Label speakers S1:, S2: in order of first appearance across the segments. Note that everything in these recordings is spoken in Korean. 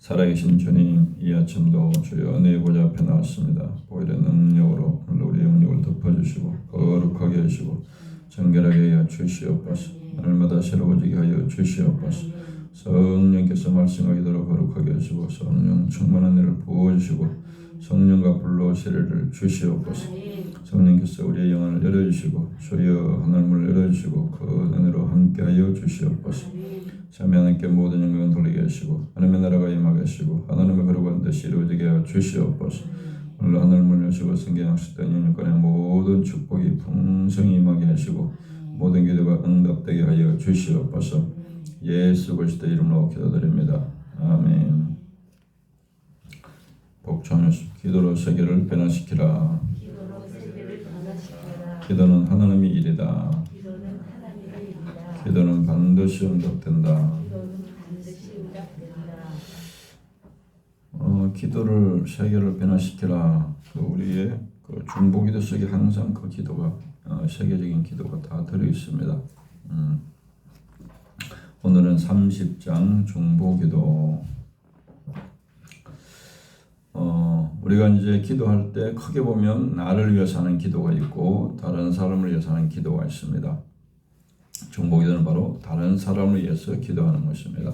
S1: 살아계신 주님, 이 아침도 주의 은혜의 보좌 앞에 나왔습니다. 보혈의 능력으로 오늘 우리의 영역을 덮어주시고 거룩하게 하시고 정결하게 하여 주시옵소서. 날마다 새로워지게 하여 주시옵소서. 성령께서 말씀하기도록 거룩하게 하시고 성령 충만한 일을 부어주시고 성령과 불로 세례를 주시옵소서. 성령께서 우리의 영안을 열어주시고 주여 하늘문을 열어주시고 그 은혜로 함께하여 주시옵소서. 참여 하나님께 모든 영광을 돌리게 하시고 하나님의 나라가 임하게 하시고 하나님의 거룩한 뜻이 이루어지게 하여 주시옵소서. 오늘 하늘문을 여시고 성경 약속된 영육간의 모든 축복이 풍성히 임하게 하시고 모든 기도가 응답되게 하여 주시옵소서. 예수 그리스도의 이름으로 기도드립니다. 아멘. 복창하시 기도로 세계를 변화시키라. 기도는 하나님의 일이다. 기도는 반드시 응답된다. 기도를 세계를 변화시키라. 우리의 그 중보기도 속에 항상 그 기도가 세계적인 기도가 다 들어 있습니다. 오늘은 30장 중보기도. 우리가 이제 기도할 때 크게 보면 나를 위해서 하는 기도가 있고 다른 사람을 위해서 하는 기도가 있습니다. 중보기도는 바로 다른 사람을 위해서 기도하는 것입니다.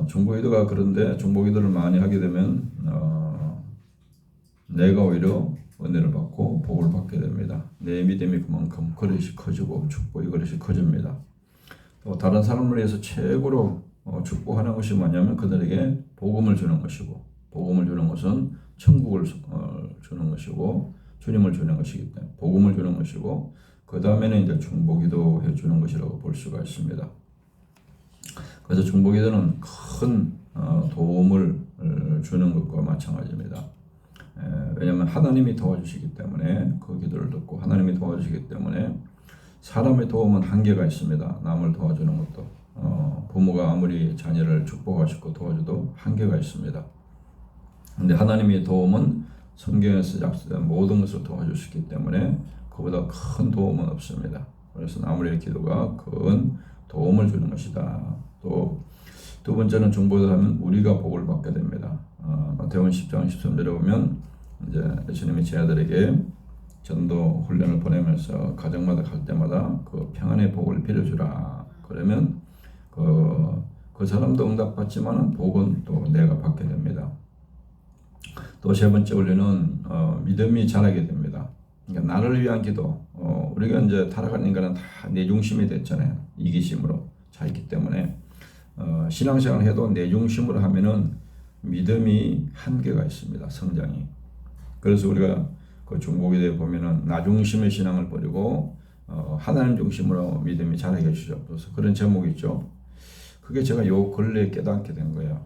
S1: 중보기도가 그런데 중보기도를 많이 하게 되면 내가 오히려 은혜를 받고 복을 받게 됩니다. 내 믿음이 그만큼 그릇이 커지고 축복의 그릇이 커집니다. 또 다른 사람을 위해서 최고로 축복하는 것이 뭐냐면 그들에게 복음을 주는 것이고 복음을 주는 것은 천국을 주는 것이고 주님을 주는 것이기 때문에 복음을 주는 것이고 그 다음에는 이제 중보기도 해주는 것이라고 볼 수가 있습니다. 그래서 중보기도는 큰 도움을 주는 것과 마찬가지입니다. 왜냐하면 하나님이 도와주시기 때문에 그 기도를 듣고 하나님이 도와주시기 때문에 사람의 도움은 한계가 있습니다. 남을 도와주는 것도 부모가 아무리 자녀를 축복하시고 도와줘도 한계가 있습니다. 그런데 하나님의 도움은 성경에서 약속된 모든 것을 도와주시기 때문에 그보다 큰 도움은 없습니다. 그래서 나무의 기도가 큰 도움을 주는 것이다. 또 두 번째는 중보기도를 하면 우리가 복을 받게 됩니다. 마태복음 10장 13절에 보면 이제 예수님이 제 아들에게 전도 훈련을 보내면서 가정마다 갈 때마다 그 평안의 복을 빌어주라. 그러면 그 사람도 응답받지만은 복은 또 내가 받게 됩니다. 또 세 번째 원리는 믿음이 자라게 됩니다. 그러니까 나를 위한 기도. 우리가 이제 타락한 인간은 다 내 중심이 됐잖아요. 이기심으로 자있기 때문에 신앙생활을 해도 내 중심으로 하면은 믿음이 한계가 있습니다. 성장이. 그래서 우리가 그 중보기도에 보면은 나 중심의 신앙을 버리고 하나님 중심으로 믿음이 자라게 해주시옵소서. 그런 제목이 있죠. 그게 제가 요 근래에 깨닫게 된 거예요.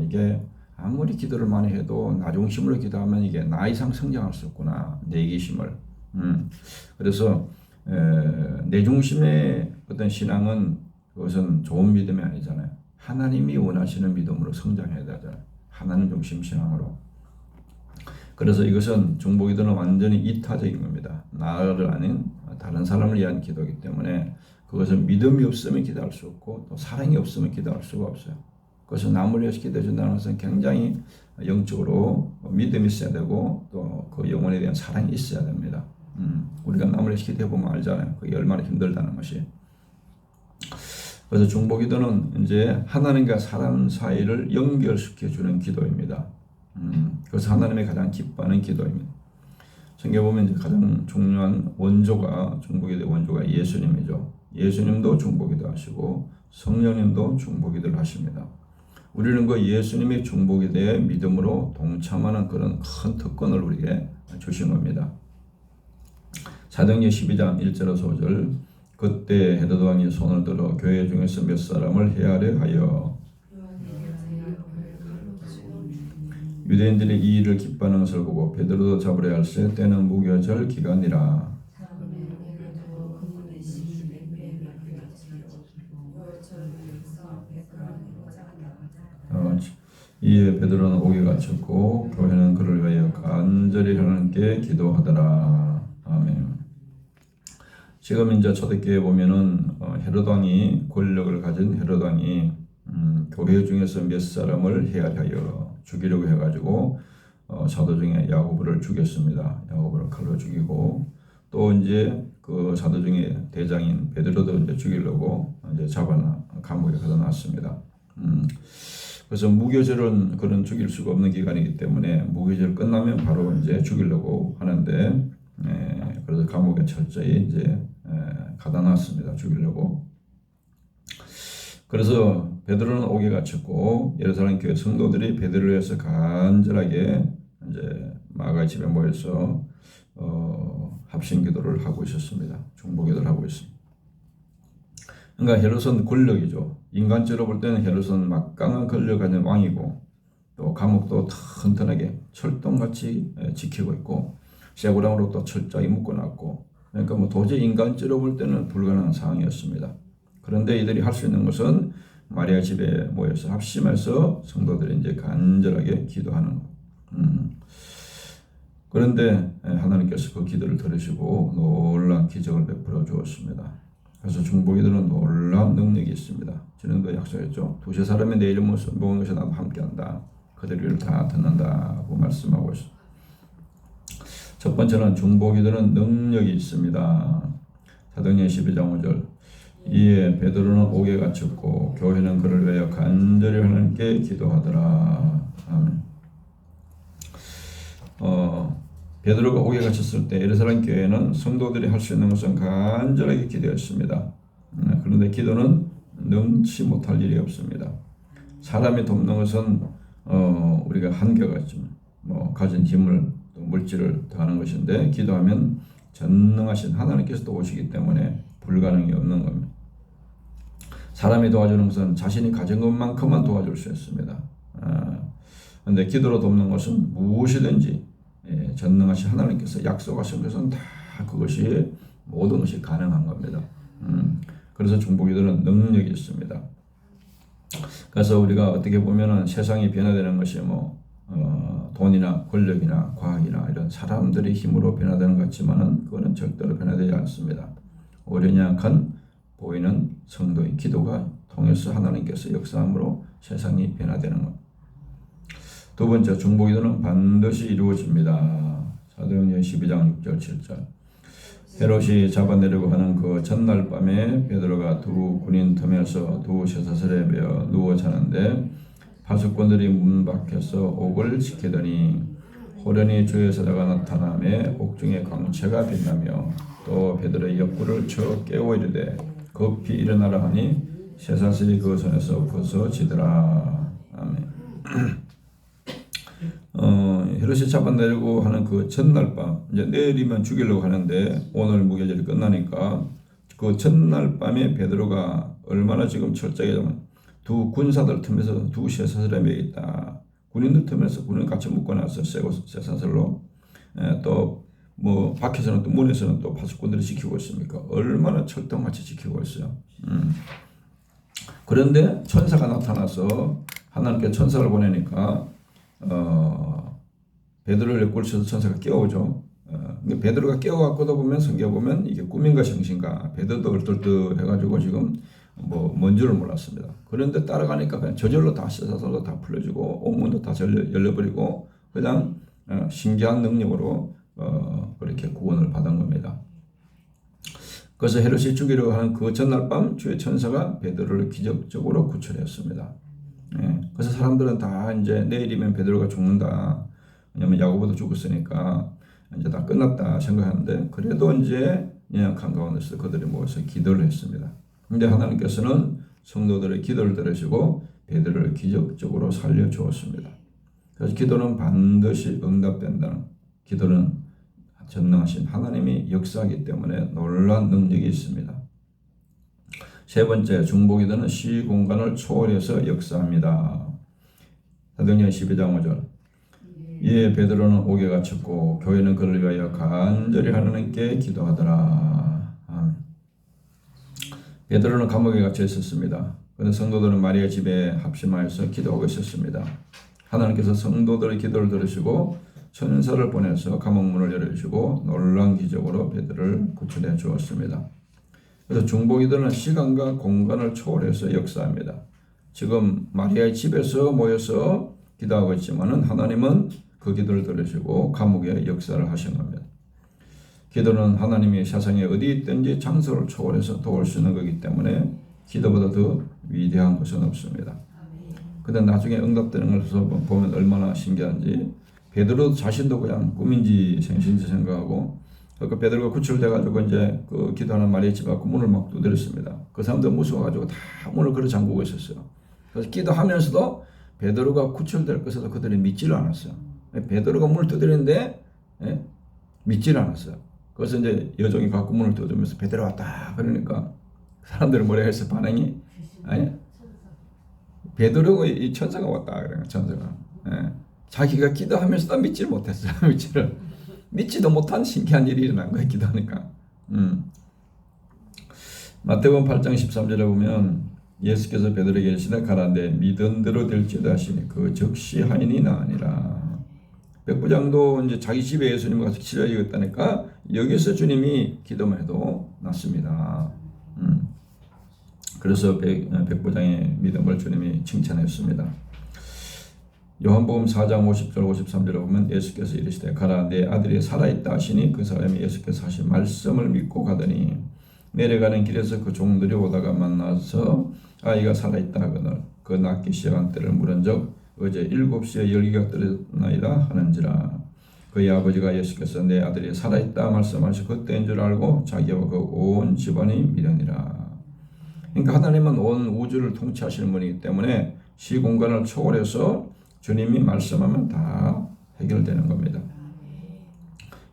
S1: 이게 아무리 기도를 많이 해도 나 중심으로 기도하면 이게 나 이상 성장할 수 없구나. 내 이기심을. 그래서 내 중심의 어떤 신앙은 그것은 좋은 믿음이 아니잖아요. 하나님이 원하시는 믿음으로 성장해야 되잖아요. 하나님 중심 신앙으로. 그래서 이것은 중보기도는 완전히 이타적인 겁니다. 나를 아닌 다른 사람을 위한 기도이기 때문에 그것은 믿음이 없으면 기도할 수 없고 또 사랑이 없으면 기도할 수가 없어요. 그래서 남을 위해서 기도해 준다는 것은 굉장히 영적으로 믿음이 있어야 되고 또 그 영혼에 대한 사랑이 있어야 됩니다. 우리가 남을 위해서 기도해 보면 알잖아요. 그게 얼마나 힘들다는 것이. 그래서 중보기도는 이제 하나님과 사람 사이를 연결시켜 주는 기도입니다. 그래서 하나님이 가장 기뻐하는 기도입니다. 성경에 보면 이제 가장 중요한 원조가 중보기도의 원조가 예수님이죠. 예수님도 중보기도 하시고 성령님도 중보기도를 하십니다. 우리는 그 예수님의 중보기도에 믿음으로 동참하는 그런 큰 특권을 우리에게 주신 겁니다. 사도행전 12장 1절에서 5절 그때 헤로드 왕이 손을 들어 교회 중에서 몇 사람을 해하려 하여 유대인들이 이 일을 기뻐하는 것을 보고 베드로도 잡으려 할세 때는 무교절 기간이라. 이에 베드로는 옥에 갇혔고 교회는 그를 위하여 간절히 하나님께 기도하더라. 아멘. 지금 이제 초대교회에 보면은 헤로드 왕이 권력을 가진 헤로드 왕이 교회 중에서 몇 사람을 헤아려 죽이려고 해가지고 사도 중에 야고보를 죽였습니다. 야고보를 칼로 죽이고 또 이제 그 사도 중에 대장인 베드로도 이제 죽이려고 이제 감옥에 가다 놨습니다. 그래서 무교절은 그런 죽일 수가 없는 기간이기 때문에 무교절 끝나면 바로 이제 죽이려고 하는데 그래서 감옥에 철저히 이제 가다 놨습니다. 죽이려고. 그래서 베드로는 옥에 갇혔고 예루살렘 교회 성도들이 베드로를 위해서 간절하게 이제 마가의 집에 모여서 합심 기도를 하고 있었습니다. 중보 기도를 하고 있습니다. 그러니까 헤롯은 권력이죠. 인간적으로 볼 때는 헤롯은 막강한 권력을 가진 왕이고 또 감옥도 튼튼하게 철동같이 지키고 있고 쇠고랑으로 또 철저히 묶어놨고 그러니까 뭐 도저히 인간적으로 볼 때는 불가능한 상황이었습니다. 그런데 이들이 할 수 있는 것은 마리아 집에 모여서 합심해서 성도들이 이제 간절하게 기도하는 것. 그런데 하나님께서 그 기도를 들으시고 놀라운 기적을 베풀어 주었습니다. 그래서 중보기도는 놀라운 능력이 있습니다. 지난도 약속했죠. 두세 사람이 내 이름을 모은 것이 나도 함께한다. 그들을 다 듣는다고 말씀하고 있습니다. 첫 번째는 중보기도는 능력이 있습니다. 사도행전 12장 5절 이에 베드로는 옥에 갇혔고 교회는 그를 위하여 간절히 하나님께 기도하더라. 아멘. 베드로가 옥에 갇혔을 때 예루살렘 교회는 성도들이 할 수 있는 것은 간절하게 기도했습니다. 그런데 기도는 능치 못할 일이 없습니다. 사람이 돕는 것은 우리가 한계가 있지만 가진 힘을 또 물질을 더하는 것인데 기도하면 전능하신 하나님께서 도우시기 때문에 불가능이 없는 겁니다. 사람이 도와주는 것은 자신이 가진 것만큼만 도와줄 수 있습니다. 그런데 기도로 돕는 것은 무엇이든지 전능하신 하나님께서 약속하신 것은 다 그것이 모든 것이 가능한 겁니다. 그래서 중보기도는 능력이 있습니다. 그래서 우리가 어떻게 보면은 세상이 변화되는 것이 돈이나 권력이나 과학이나 이런 사람들의 힘으로 변화되는 것 같지만은 그거는 절대로 변화되지 않습니다. 오히려 약한 보이는 성도의 기도가 통해서 하나님께서 역사함으로 세상이 변화되는 것. 두 번째, 중보기도는 반드시 이루어집니다. 사도행전 12장 6절 7절 헤롯이 잡아내려고 하는 그 전날 밤에 베드로가 두 군인 틈에서 두 쇠사슬에 매어 누워 자는데 파수꾼들이 문 밖에서 옥을 지키더니 호련히 주의 사자가 나타나매 옥중에 광채가 빛나며 또 베드로의 옆구를 쳐 깨워 이르되 급히 일어나라 하니 쇠사슬이 그 손에서 벗어지더라. 아멘. 헤롯이 잡아내려고 하는 그 전날 밤, 이제 내일이면 죽이려고 하는데 오늘 무교절이 끝나니까 그 전날 밤에 베드로가 얼마나 지금 철저하게 두 군사들 틈에서 두 쇠사슬에 매여 있다. 군인들 틈에서 군인 같이 묶어놨어 쇠사슬로. 또 밖에서는 또 문에서는 또 파수꾼들이 지키고 있습니까? 얼마나 철통같이 지키고 있어요. 그런데 천사가 나타나서 하나님께 천사를 보내니까 베드로를 옆구리쳐서 천사가 깨워오죠. 베드로가 깨워갖고도 보면 성경 보면 이게 꿈인가 정신가 베드로도 얼떨떨해가지고 지금 뭔 줄을 몰랐습니다. 그런데 따라가니까 그냥 저절로 다 쇠사슬로 다 풀려지고 옥문도 다 열려버리고 그냥 신기한 능력으로 그렇게 구원을 받은 겁니다. 그래서 헤롯이 죽이려고 하는 그 전날 밤 주의 천사가 베드로를 기적적으로 구출했습니다. 그래서 사람들은 다 이제 내일이면 베드로가 죽는다. 왜냐면 야고보도 죽었으니까 이제 다 끝났다 생각하는데 그래도 이제 연약한 가운데서 그들이 모여서 기도를 했습니다. 근데 하나님께서는 성도들의 기도를 들으시고 베드로를 기적적으로 살려주었습니다. 그래서 기도는 반드시 응답된다는, 기도는 전능하신 하나님이 역사하기 때문에 놀라운 능력이 있습니다. 세 번째, 중보기도는 시공간을 초월해서 역사합니다. 사도행전 12장 5절 이에 베드로는 옥에 갇혔고 교회는 그를 위하여 간절히 하나님께 기도하더라. 아멘. 베드로는 감옥에 갇혀 있었습니다. 그런데 성도들은 마리아 집에 합심하여서 기도하고 있었습니다. 하나님께서 성도들의 기도를 들으시고 천사를 보내서 감옥문을 열어주시고 놀라운 기적으로 베드로를 구출해 주었습니다. 그래서 중보기도는 시간과 공간을 초월해서 역사합니다. 지금 마리아의 집에서 모여서 기도하고 있지만은 하나님은 그 기도를 들으시고 감옥에 역사를 하신 겁니다. 기도는 하나님이 세상에 어디 있든지 장소를 초월해서 도울 수 있는 거기 때문에 기도보다 더 위대한 것은 없습니다. 근데 나중에 응답되는 것을 보면 얼마나 신기한지, 베드로 자신도 그냥 꿈인지 생신지 생각하고, 그 베드로가 구출돼가지고 이제 그 기도하는 마리아 집 앞 문을 막 두드렸습니다. 그 사람들 무서워가지고 다 문을 걸어 잠그고 있었어요. 그래서 기도하면서도 베드로가 구출될 것을 그들이 믿지를 않았어요. 베드로가 문을 두드리는데 믿지를 않았어요. 그래서 이제 여종이 갖고 문을 두드리면서 베드로 왔다 그러니까 사람들은 뭐라 해서 반응이, 아니, 베드로가 이 천사가 왔다 그래요. 천사가. 자기가 기도하면서도 믿지 못했어요. 믿지도 못한 신기한 일이 일어난 거예요. 기도하니까. 마태복음 8장 13절에 보면 예수께서 베드로에게 이르시되 가라는데 믿은 대로 될지어다 하시니 그 즉시 하인이 나으니라. 백부장도 이제 자기 집에 예수님과 같이 치료하겠다니까 여기서 주님이 기도만 해도 낫습니다. 그래서 백부장의 믿음을 주님이 칭찬했습니다. 요한복음 4장 50절 53절에 보면 예수께서 이르시되 가라 내 아들이 살아있다 하시니 그 사람이 예수께서 하신 말씀을 믿고 가더니 내려가는 길에서 그 종들이 오다가 만나서 아이가 살아있다 하거늘 그 낳기 시작한 때를 물은적 어제 7시에 열기가 떨어졌나이다 하는지라. 그의 아버지가 예수께서 내 아들이 살아있다 말씀하시 그때인 줄 알고 자기와 그 온 집안이 믿으니라. 그러니까 하나님은 온 우주를 통치하시는 분이기 때문에 시공간을 초월해서 주님이 말씀하면 다 해결되는 겁니다.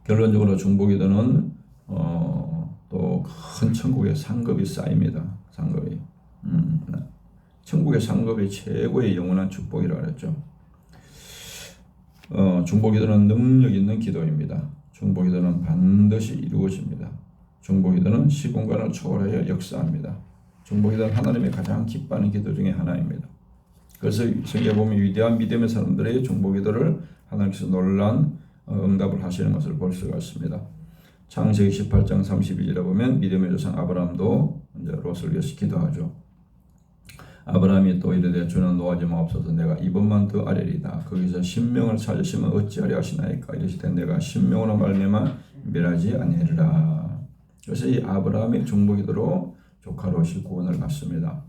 S1: 결론적으로 중보기도는 또 큰 천국의 상급이 쌓입니다. 상급이. 천국의 상급이 최고의 영원한 축복이라고 그랬죠. 중보기도는 능력 있는 기도입니다. 중보기도는 반드시 이루어집니다. 중보기도는 시공간을 초월하여 역사합니다. 중보기도는 하나님의 가장 기뻐하는 기도 중에 하나입니다. 그래서 성경에 보면 위대한 믿음의 사람들의 중보기도를 하나님께서 놀라운 응답을 하시는 것을 볼 수가 있습니다. 창세기 18장 32절에 보면 믿음의 조상 아브라함도 이제 롯을 위해서 기도하죠. 아브라함이 또 이르되 주는 노하지 마옵소서 내가 이번만 더 아뢰리다. 거기서 신명을 찾으시면 어찌하려 하시나이까. 이르시되 내가 신명으로 말미암아 멸하지 아니하리라. 그래서 이 아브라함의 중보기도로 조카 롯이 구원을 받습니다.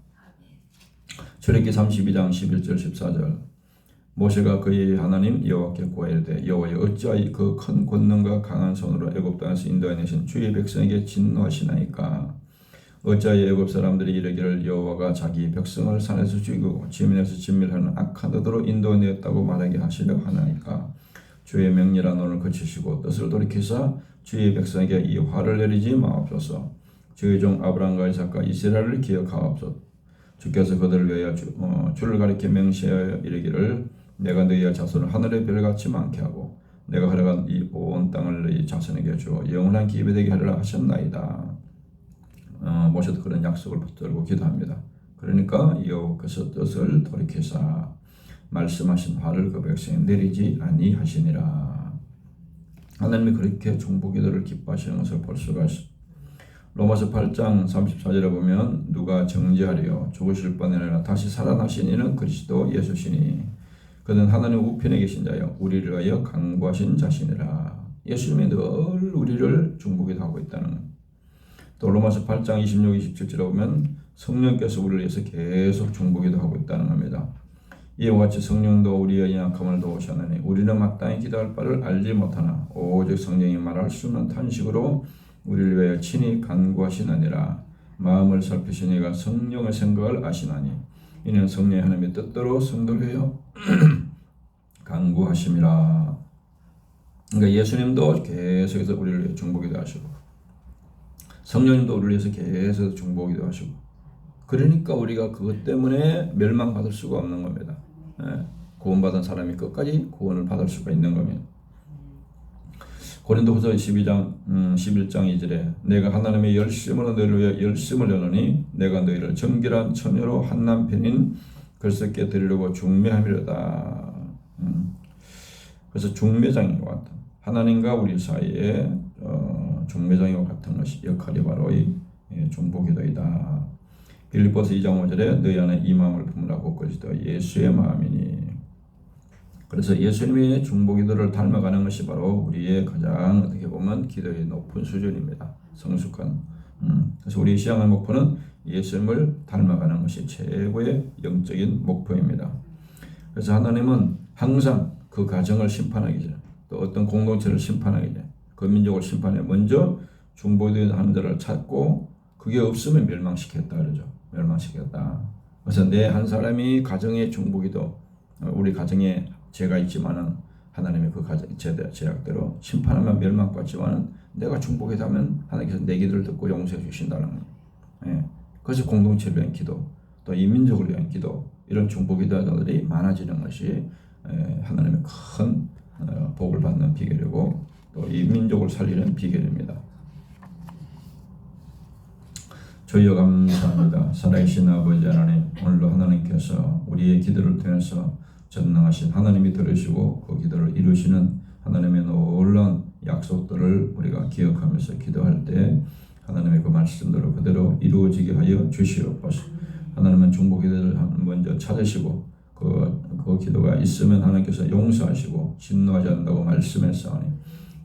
S1: 출애굽기 32장 11절 14절 모세가 그의 하나님 여호와께 구하이르되 여호와여 어찌하여 그 큰 권능과 강한 손으로 애굽 땅에서 인도해 내신 주의 백성에게 진노하시나이까. 어찌하여 애굽 사람들이 이르기를 여호와가 자기 백성을 산에서 죽이고 지면에서 진멸하는 악한 의도로 인도해 내었다고 말하게 하시려 하나이까. 주의 명령한 오늘 거치시고 뜻을 돌이키사 주의 백성에게 이 화를 내리지 마옵소서. 주의 종 아브라함과 이삭과 이스라엘을 기억하옵소서. 주께서 그들을 위하여 주를 가리켜 명시하여 이르기를 내가 너희의 자손을 하늘의 별같이 많게 하고 내가 허락한 이 온 땅을 너희 자손에게 주어 영원한 기업이 되게 하리라 하셨나이다. 모세도 그런 약속을 붙들고 기도합니다. 그러니까 여호와께서 뜻을 돌이키사 말씀하신 화를 그 백성에 내리지 아니하시니라. 하나님이 그렇게 중보기도를 기뻐하시는 것을 볼 수가 있습니다. 로마서 8장 34절에 보면 누가 정죄하리요 죽으실 뻔하나 다시 살아나신 이는 그리스도 예수시니 그는 하나님 우편에 계신 자여 우리를 위하여 간구하신 자시니라. 예수님이 늘 우리를 중보기도하고 있다는 것. 또 로마서 8장 26, 27절에 보면 성령께서 우리를 위해서 계속 중보기도하고 있다는 겁니다. 이와 같이 성령도 우리의 연약함을 도우셨느니 우리는 마땅히 기도할 바를 알지 못하나 오직 성령이 말할 수 없는 탄식으로 우리를 위하여 친히 간구하시느니라. 마음을 살피신 이가 성령의 생각을 아시나니 이는 성령의 하나님의 뜻대로 성도를 위하여 간구하심이라. 그러니까 예수님도 계속해서 우리를 위해 중보기도 하시고 성령님도 우리를 위해서 계속 중보기도 하시고 그러니까 우리가 그것 때문에 멸망받을 수가 없는 겁니다. 구원받은 사람이 끝까지 구원을 받을 수가 있는 겁니다. 고린도후서 11장 2절에 내가 하나님의 열심으로 너희를 위해 열심을 내노니 내가 너희를 정결한 처녀로 한 남편인 글쎄께 드리려고 중매함이로다. 그래서 중매장인 것 같다. 하나님과 우리 사이에 중매장과 같은 것이 역할이 바로 이 중보기도이다. 빌립보서 2장 5절에 너희 안에 이 마음을 품으라 곧 그리스도 예수의 마음이니. 그래서 예수님의 중보기도를 닮아가는 것이 바로 우리의 가장 어떻게 보면 기도의 높은 수준입니다. 성숙한. 그래서 우리 신앙의 목표는 예수님을 닮아가는 것이 최고의 영적인 목표입니다. 그래서 하나님은 항상 그 가정을 심판하기 전에 또 어떤 공동체를 심판하기 전에 그 민족을 심판해 먼저 중보기도하는 자를 찾고 그게 없으면 멸망시켰다 그러죠. 멸망시켰다. 그래서 내 한 사람이 가정의 중보기도 우리 가정에 죄가 있지만은 하나님의 그 가정 제약대로 심판하면 멸망받지만은 내가 중보기도하면 하나님께서 내 기도를 듣고 용서해 주신다는 거예요. 예. 그래서 공동체를 위한 기도, 또 이 민족을 위한 기도, 이런 중보기도자들이 많아지는 것이 하나님의 큰 복을 받는 비결이고 또 이 민족을 살리는 비결입니다. 주여 감사합니다. 살아계신 아버지 하나님, 오늘도 하나님께서 우리의 기도를 통해서 전능하신 하나님이 들으시고 그 기도를 이루시는 하나님의 놀라운 약속들을 우리가 기억하면서 기도할 때 하나님의 그 말씀대로 그대로 이루어지게 하여 주시옵소서. 하나님은 중보기도를 먼저 찾으시고 그 기도가 있으면 하나님께서 용서하시고 진노하지 않는다고 말씀했사오니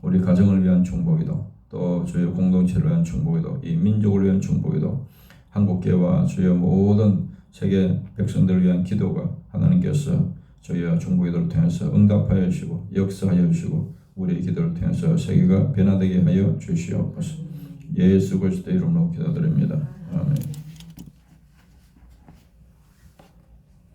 S1: 우리 가정을 위한 중보기도, 또 주의 공동체를 위한 중보기도, 이 민족을 위한 중보기도, 한국교회와 주의 모든 세계 백성들을 위한 기도가 하나님께서 주의 중보기도를 통해서 응답하여 주시고 역사하여 주시고 우리의 기도를 통해서 세계가 변화되게 하여 주시옵소서. 예수 그리스도의 이름으로 기도드립니다. 아멘.